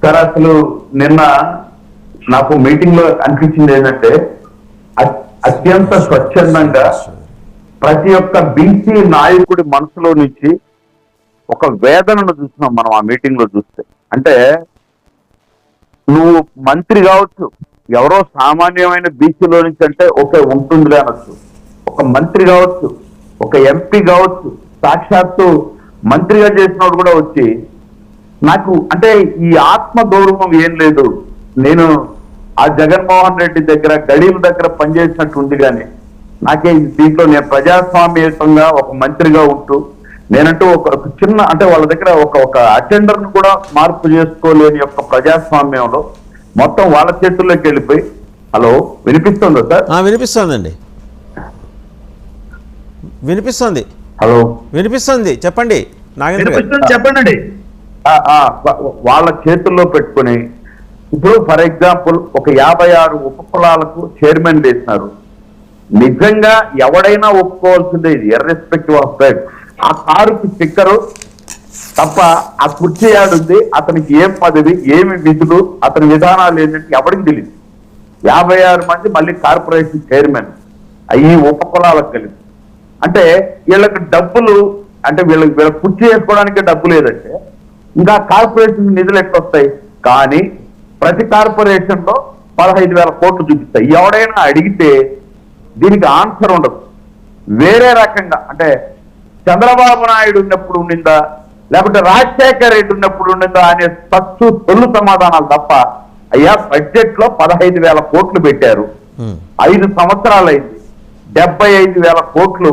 Sir అసలు నిన్న నాకు మీటింగ్ లో అనిపించింది ఏంటంటే అత్యంత స్వచ్ఛందంగా ప్రతి ఒక్క బీసీ నాయకుడి మనసులో నుంచి ఒక వేదనను చూస్తున్నాం మనం ఆ మీటింగ్ లో చూస్తే. అంటే నువ్వు మంత్రి కావచ్చు, ఎవరో సామాన్యమైన బీసీలో నుంచి అంటే ఓకే ఉంటుంది అనొచ్చు. ఒక మంత్రి కావచ్చు, ఒక ఎంపీ కావచ్చు, సాక్షాత్తు మంత్రిగా చేసినోడు కూడా వచ్చి నాకు అంటే ఈ ఆత్మ గౌరవం ఏం లేదు, నేను ఆ జగన్మోహన్ రెడ్డి దగ్గర గడీల దగ్గర పనిచేసినట్టు ఉంది, కానీ నాకే దీంట్లో నేను ప్రజాస్వామ్యంగా ఒక మంత్రిగా ఉంటూ నేనంటూ ఒక చిన్న అంటే వాళ్ళ దగ్గర ఒక అటెండర్ ను కూడా మార్పు చేసుకోలేని యొక్క ప్రజాస్వామ్యంలో మొత్తం వాళ్ళ చేతుల్లోకి వెళ్ళిపోయి. హలో, వినిపిస్తుందా సార్? వినిపిస్తుందండి, వినిపిస్తుంది. హలో, వినిపిస్తుంది, చెప్పండి. చెప్పండి. వాళ్ళ చేతుల్లో పెట్టుకుని ఇప్పుడు ఫర్ ఎగ్జాంపుల్ ఒక 56 ఉపకులాలకు చైర్మన్ వేసినారు. నిజంగా ఎవడైనా ఒప్పుకోవాల్సిందే, ఇది ఇర్రెస్పెక్టివ్ ఆఫ్ దట్. ఆ కారుకి స్టిక్కరు తప్ప ఆ కుర్చీ ఆడుంది, అతనికి ఏం పదవి, ఏమి విధులు, అతని విధానాలు ఏంటంటే ఎవరికి తెలియదు. 56 మంది మళ్ళీ కార్పొరేషన్ చైర్మన్ ఈ ఉపకులాలకు కలిసి. అంటే వీళ్ళకి డబ్బులు అంటే వీళ్ళ కుర్చీ వేసుకోవడానికి డబ్బు లేదంటే ఇంకా కార్పొరేషన్ నిధులు ఎట్లొస్తాయి? కానీ ప్రతి కార్పొరేషన్ లో 15,000 కోట్లు చూపిస్తాయి. ఎవడైనా అడిగితే దీనికి ఆన్సర్ ఉండదు. వేరే రకంగా అంటే చంద్రబాబు నాయుడు ఉన్నప్పుడు ఉండిందా, లేకపోతే రాజశేఖర రెడ్డి ఉన్నప్పుడు ఉండిందా అనే తొల్లు సమాధానాలు తప్ప, అయ్యా బడ్జెట్ లో 15,000 కోట్లు పెట్టారు, 5 సంవత్సరాలైంది, 75,000 కోట్లు.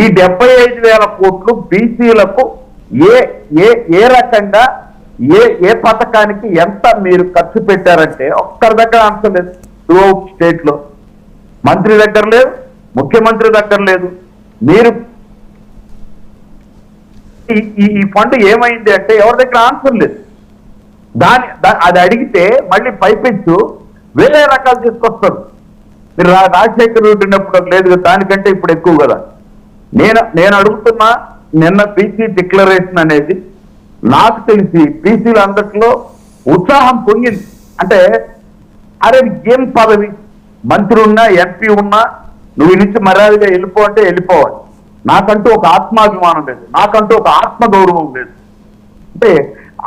ఈ 75,000 కోట్లు బీసీలకు ఏ రకంగా ఏ పథకానికి ఎంత మీరు ఖర్చు పెట్టారంటే ఒక్కరి దగ్గర ఆన్సర్ లేదు. త్రూఅవుట్ స్టేట్ లో మంత్రి దగ్గర లేదు, ముఖ్యమంత్రి దగ్గర లేదు. మీరు ఈ ఫండ్ ఏమైంది అంటే ఎవరి దగ్గర ఆన్సర్ లేదు. అది అడిగితే మళ్ళీ పైపెచ్చు వేరే రకాలు తీసుకొస్తారు. మీరు రాజశేఖర రెడ్డి ఉన్నప్పుడు లేదు కదా, దానికంటే ఇప్పుడు ఎక్కువ కదా. నేను అడుగుతున్నా, నిన్న బీసీ డిక్లరేషన్ అనేది నాకు తెలిసి బీసీలు అందరిలో ఉత్సాహం పొంగింది. అంటే అరే ఏం పదవి, మంత్రి ఉన్నా ఎంపీ ఉన్నా నువ్వు నుంచి మర్యాదగా వెళ్ళిపో అంటే వెళ్ళిపోవాలి. నాకంటూ ఒక ఆత్మాభిమానం లేదు, నాకంటూ ఒక ఆత్మ గౌరవం లేదు. అంటే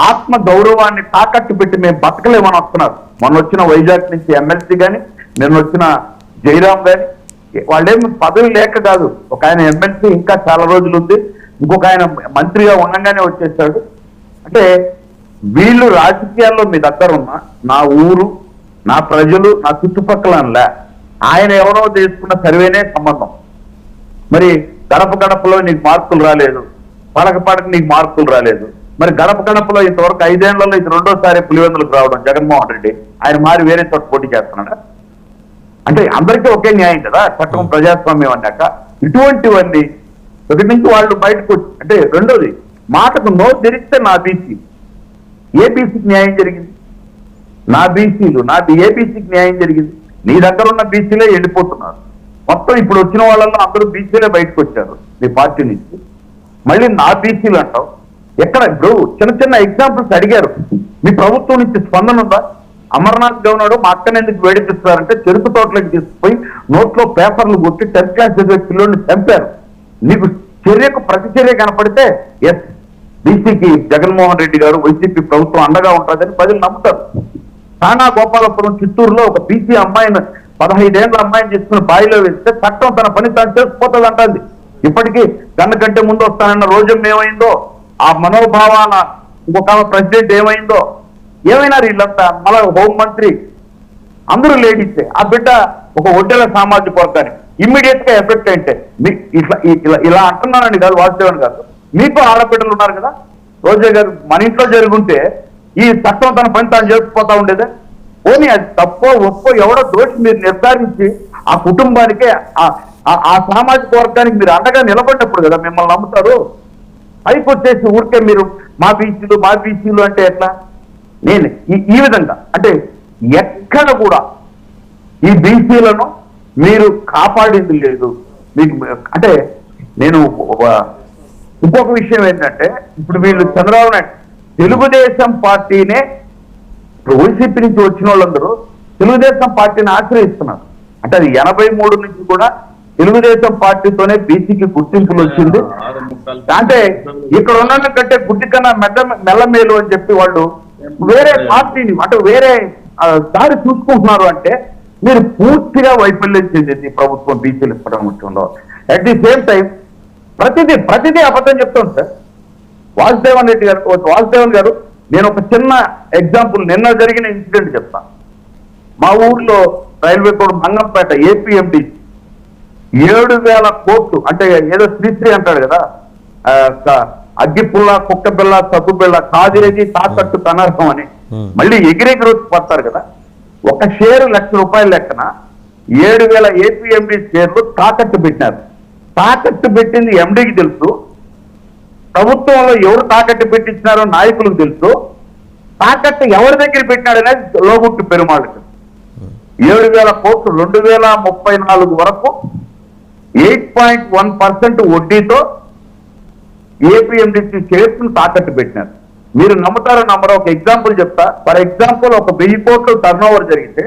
ఆత్మ గౌరవాన్ని తాకట్టు పెట్టి మేము బతకలేమని వస్తున్నారు. మొన్న వచ్చిన వైజాగ్ నుంచి ఎమ్మెల్సీ కానీ, నిన్న వచ్చిన జయరాం కానీ, వాళ్ళేమి పదవి లేక కాదు. ఒక ఆయన ఎమ్మెల్సీ ఇంకా చాలా రోజులు ఉంది, ఇంకొక ఆయన మంత్రిగా ఉండగానే వచ్చేసాడు. అంటే వీళ్ళు రాజకీయాల్లో మీ దగ్గర ఉన్న నా ఊరు, నా ప్రజలు, నా చుట్టుపక్కల ఆయన ఎవరో తీసుకున్న సర్వేనే సంబంధం. మరి గడప గడపలో నీకు మార్కులు రాలేదు, పడక నీకు మార్కులు రాలేదు. మరి గడప గడపలో ఇంతవరకు 5 ఏళ్లలో ఇది 2వ సారి పులివెందులకు రావడం జగన్మోహన్ రెడ్డి. ఆయన మారి వేరే చోట పోటీ చేస్తున్నాడా? అంటే అందరికీ ఒకే న్యాయం కదా చట్టం, ప్రజాస్వామ్యం అన్నాక. ఇటువంటివన్నీ ఒకటి నుంచి వాళ్ళు బయటకు వచ్చి అంటే రెండోది మాటకు నోరు తెరిస్తే నా బీసీ, ఏ బీసీకి న్యాయం జరిగింది? నా బీసీలు, ఏ బీసీకి న్యాయం జరిగింది? నీ దగ్గర ఉన్న బీసీలే వెళ్ళిపోతున్నారు. మొత్తం ఇప్పుడు వచ్చిన వాళ్ళల్లో అందరూ బీసీలే బయటకు వచ్చారు నీ పార్టీ నుంచి. మళ్ళీ నా బీసీలు అంటావు. ఎక్కడ ఇప్పుడు చిన్న ఎగ్జాంపుల్స్ అడిగారు, మీ ప్రభుత్వం నుంచి స్పందన ఉందా? అమర్నాథ్ గవర్నర్ మా అక్కని ఎందుకు వేడిపిస్తారంటే చెరుకు తోటలోకి తీసుకుపోయి నోట్లో పేపర్లు కొట్టి 10th క్లాస్ చదివే పిల్లోడిని చంపారు. నీకు చర్యకు ప్రతిచర్య కనపడితే ఎస్ బీసీకి జగన్మోహన్ రెడ్డి గారు, వైసీపీ ప్రభుత్వం అండగా ఉంటుందని ప్రజలు నమ్ముతారు. తానా గోపాలపురం చిత్తూరులో ఒక బీసీ అమ్మాయిని 15 ఏళ్ల అమ్మాయిని తీసుకుని బాయిలో వేస్తే చట్టం తన పని తాను చేసుకుపోతుంది అంటుంది. ఇప్పటికీ గన్న కంటే ముందు వస్తానన్న రోజు ఏమైందో, ఆ మనోభావాల ఇంకొక ప్రెసిడెంట్ ఏమైందో, ఏమైనారు వీళ్ళంతా. మళ్ళా హోంమంత్రి అందరూ లేడీసే. ఆ బిడ్డ ఒక ఒడ్డెల సామాజిక వర్గానికి ఇమ్మీడియట్ గా ఎఫెక్ట్ అంటే ఇలా అంటున్నానని కాదు, వాసుదేవన్ గారు మీకు ఆడబిడ్డలు ఉన్నారు కదా. రోజా గారు మన ఇంట్లో జరుగుంటే ఈ చట్టం తన పని తాను చేసుకుపోతా ఉండేదే. పోనీ అది తప్పో ఒప్పో ఎవడో దోషి మీరు నిర్ధారించి ఆ కుటుంబానికి ఆ సామాజిక వర్గానికి మీరు అండగా నిలబడినప్పుడు కదా మిమ్మల్ని నమ్ముతారు. పైకి వచ్చేసి ఊరికే మీరు మా బీసీలు అంటే ఎట్లా? నేను ఈ విధంగా అంటే ఎక్కడ కూడా ఈ బీసీలను మీరు కాపాడింది లేదు. మీకు అంటే నేను ఇంకొక విషయం ఏంటంటే ఇప్పుడు వీళ్ళు చంద్రబాబు నాయుడు తెలుగుదేశం పార్టీనే ఇప్పుడు వైసీపీ నుంచి వచ్చిన వాళ్ళందరూ తెలుగుదేశం పార్టీని ఆశ్రయిస్తున్నారు. అంటే అది 83 నుంచి కూడా తెలుగుదేశం పార్టీతోనే బీసీకి గుర్తింపులు వచ్చింది. అంటే ఇక్కడ ఉన్న కంటే గుడ్డి కన్నా మెల్లమేలు అని చెప్పి వాళ్ళు వేరే పార్టీని అంటే వేరే దారి చూసుకుంటున్నారు. అంటే మీరు పూర్తిగా వైఫల్యం చెందింది ప్రభుత్వం బీసీలు ఇవ్వడం విషయంలో. అట్ ది సేమ్ టైం ప్రతిదీ అబద్ధం చెప్తాను సార్. వాసుదేవన్ గారు నేను ఒక చిన్న ఎగ్జాంపుల్ నిన్న జరిగిన ఇన్సిడెంట్ చెప్తాను. మా ఊర్లో రైల్వే కోడ్ మంగంపేట ఏపీఎండి 7,000 కోట్లు అంటే ఏదో శ్రీశ్రీ అంటాడు కదా, అగ్గిపుల్ల కుక్కబిల్ల సగ్గుబిల్ల కాదేది తాకట్టు కనర్హం అని మళ్ళీ ఎగిరెగిరి పడతారు కదా. ఒక షేరు ₹1,00,000 లెక్కన 7,000 ఏపీఎండి షేర్లు తాకట్టు పెట్టినారు. తాకట్టు పెట్టింది ఎండీకి తెలుసు, ప్రభుత్వంలో ఎవరు తాకట్టు పెట్టించినారో నాయకులకు తెలుసు. తాకట్టు ఎవరి దగ్గర పెట్టినాడనేది లోగుట్టు పెరుమాళ్ళకి. 7,000 కోట్లు 2034 వరకు 8.1% వడ్డీతో ఏపీఎండిసి షేర్స్ తాకట్టు పెట్టినారు. మీరు నమ్ముతారో నమ్మరో ఒక ఎగ్జాంపుల్ చెప్తా. ఫర్ ఎగ్జాంపుల్ ఒక 1000 కోట్లు టర్న్ ఓవర్ జరిగితే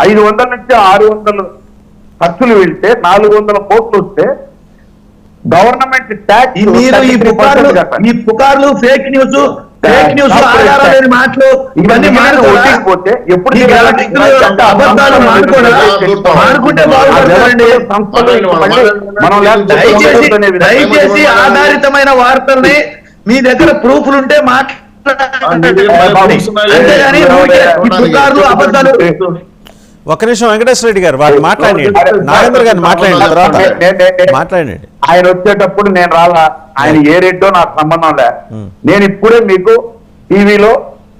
500 నుంచి 600 ఖర్చులు వెళ్తే 400 కోట్లు వస్తే గవర్నమెంట్ ట్యాక్స్ ఈ పుకార్లు ఫేక్ న్యూస్ ఆధారాలు లేని మాటలు ఇవన్నీ పోతే ఎప్పుడు అబద్ధాలు మానుకుంటే బాగుపడతారండి. దయచేసి ఆధారితమైన వార్తల్ని మీ దగ్గర ప్రూఫ్లు ఉంటే మాట్లాడండి, అంతేగాని ఈ పుకార్లు అబద్ధాలు. ఒక్క నిమిషం వెంకటేశ్వర రెడ్డి గారు వాళ్ళు మాట్లాడండి, నాగేంద్ర గారిని మాట్లాడండి, తర్వాత మాట్లాడండి. ఆయన వచ్చేటప్పుడు నేను రాలా, ఆయన ఏ రేటో నాకు సంబంధం లే. నేను ఇప్పుడే మీకు టీవీలో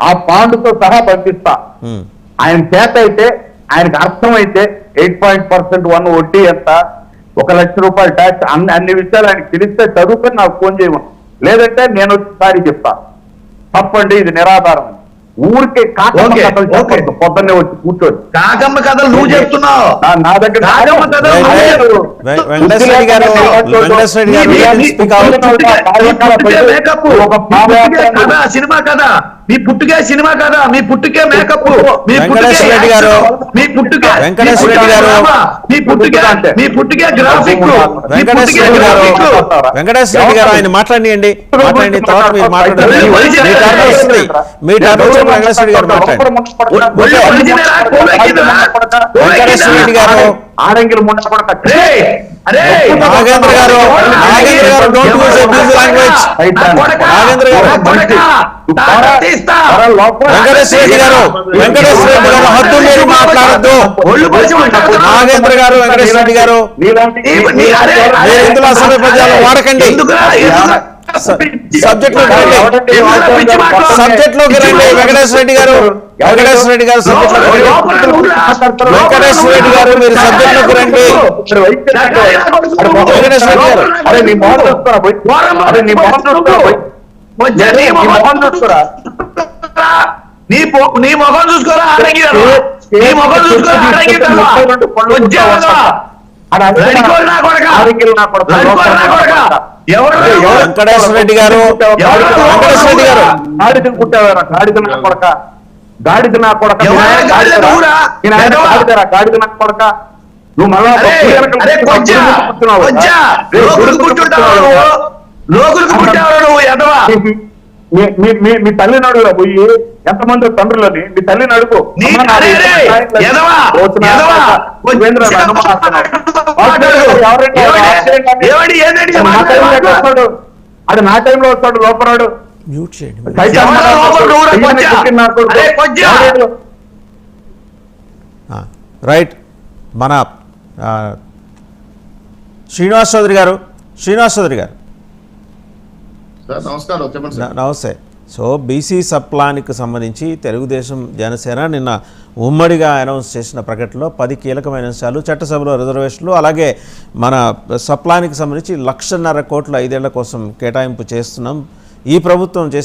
ఆ పాండుతో సహా పంపిస్తా. ఆయన చేత అయితే ఆయనకు అర్థమైతే 8.1% వడ్డీ ఎంత, ₹1,00,000 ట్యాక్స్, అన్ని విషయాలు ఆయనకు తెలిస్తే చదువుకొని నాకు ఫోన్ చేయమను. లేదంటే నేను ఒకసారి చెప్తా తప్పండి ఇది నిరాధారం. ఊరికే పొద్దున్నే వచ్చి కూర్చోండి కాకమ్మ కథలు నువ్వు చెప్తున్నావు. నా దగ్గర సినిమా కదా, మీ పుట్టుకే సినిమా కదా, మీ పుట్టుకే మేకప్, మీ వెంకటేశ్వర రెడ్డి గారు మీ పుట్టుకే గ్రాఫిక్, వెంకటేశ్వర రెడ్డి గారు ఆయన మాట్లాడండి, తర్వాత మీరు మాట్లాడండి. మీ టర్న్ వస్తుంది వెంకటేశ్వర రెడ్డి గారు మాట్లాడండి. వెంకటేశ్వర రెడ్డి గారు ఆడంగిలు నాగేంద్ర గారు don't use abuse language. Nagendra గారు వెంకటేశ్వర రెడ్డి గారు హద్దు మీరు మాట్లాడద్దు. నాగేంద్ర గారు వెంకటేశ్వర రెడ్డి గారు మీరు ఇందులో అసలు పద్యాలు వాడకండి. సబ్జెక్ట్ లోకి రండి. వెంకటేశ్వర రెడ్డి గారు వెంకటేశ్వర రెడ్డి గారు వెంకటేశ్వర రెడ్డి గారు మీరు సబ్జెక్ట్ లోకి రండి. వెంకటేశ్వర రెడ్డి గారు నీ మొహం చూసుకోరా, నీ మొహం చూసుకోరా. వెంకటేశ్వర రెడ్డి గారు గాడిద నా కొడక నువ్వు మళ్ళా మీ తల్లిని అడుగురా పోయి ఎంతమంది తండ్రులని మీ తల్లిని అడుగు. అది నా టైంలో వస్తాడు లోపరాడు. రైట్. మన శ్రీనివాస్ చౌదరి గారు నమస్తే. సో బీసీ సప్లానికి సంబంధించి తెలుగుదేశం జనసేన నిన్న ఉమ్మడిగా అనౌన్స్ చేసిన ప్రకటనలో 10 కీలకమైన అంశాలు, చట్టసభలో రిజర్వేషన్లు, అలాగే మన సప్లానికి సంబంధించి 1,50,000 కోట్ల 5 ఏళ్ల కోసం కేటాయింపు చేస్తున్నాం. ఈ ప్రభుత్వం చేసిన